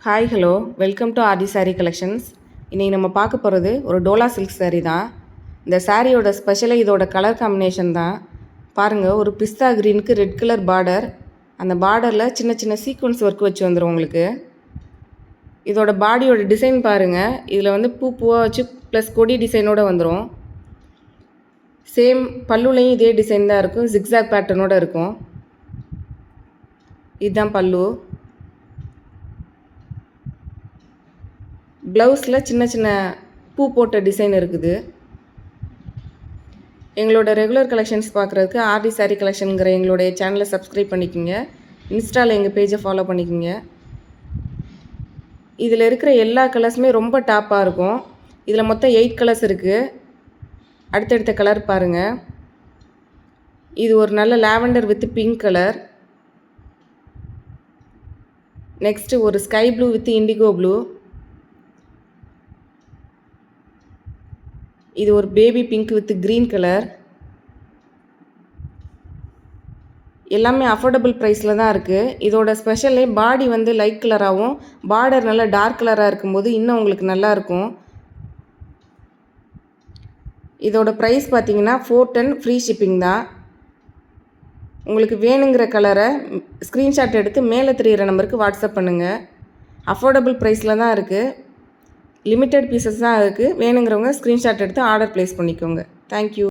Hi hello welcome to RT saree collections. இன்றைக்கி நம்ம பார்க்க போகிறது ஒரு டோலா சில்க் சாரீ தான். இந்த சாரியோட ஸ்பெஷலே இதோட கலர் காம்பினேஷன் தான். பாருங்கள், ஒரு பிஸ்தா க்ரீனுக்கு ரெட் கலர் பார்டர், அந்த பார்டரில் சின்ன சின்ன சீக்வன்ஸ் ஒர்க் வச்சு வந்துடும் உங்களுக்கு. இதோட பாடியோட டிசைன் பாருங்கள், இதில் வந்து பூவாக வச்சு ப்ளஸ் கொடி டிசைனோடு வந்துடும். சேம் பல்லுலையும் இதே டிசைன் தான் இருக்கும், ஜிக்ஸாக் பேட்டர்னோடு இருக்கும். இதுதான் பல்லு. ப்ளவுஸில் சின்ன சின்ன பூ போட்ட டிசைன் இருக்குது. எங்களோட ரெகுலர் கலெக்ஷன்ஸ் பார்க்குறதுக்கு ஆர்டி சாரீ கலெக்ஷனுங்கிற எங்களுடைய சேனலை சப்ஸ்கிரைப் பண்ணிக்கோங்க. இன்ஸ்டாவில் எங்கள் பேஜை ஃபாலோ பண்ணிக்கோங்க. இதில் இருக்கிற எல்லா கலர்ஸுமே ரொம்ப டாப்பாக இருக்கும். இதில் மொத்தம் 8 கலர்ஸ் இருக்குது. அடுத்தடுத்த கலர் பாருங்கள். இது ஒரு நல்ல lavender with pink colour. Next ஒரு sky blue with indigo blue. இது ஒரு baby pink with green colour. எல்லாமே அஃபோர்டபுள் ப்ரைஸில் தான் இருக்குது. இதோட ஸ்பெஷலே பாடி வந்து லைட் கலராகவும் பார்டர் நல்லா டார்க் கலராக இருக்கும்போது இன்னும் உங்களுக்கு நல்லாயிருக்கும். இதோட ப்ரைஸ் பார்த்திங்கன்னா 410 ஃப்ரீ ஷிப்பிங் தான். உங்களுக்கு வேணுங்கிற கலரை ஸ்க்ரீன்ஷாட் எடுத்து மேலே தெரிகிற நம்பருக்கு வாட்ஸ்அப் பண்ணுங்கள். அஃபோர்டபுள் ப்ரைஸில் தான் இருக்குது. லிமிட்டட் பீசஸ் தான் இருக்குது. வேணுங்கிறவங்க ஸ்க்ரீன்ஷாட் எடுத்து ஆர்டர் ப்ளேஸ் பண்ணிக்கோங்க. தேங்க்யூ.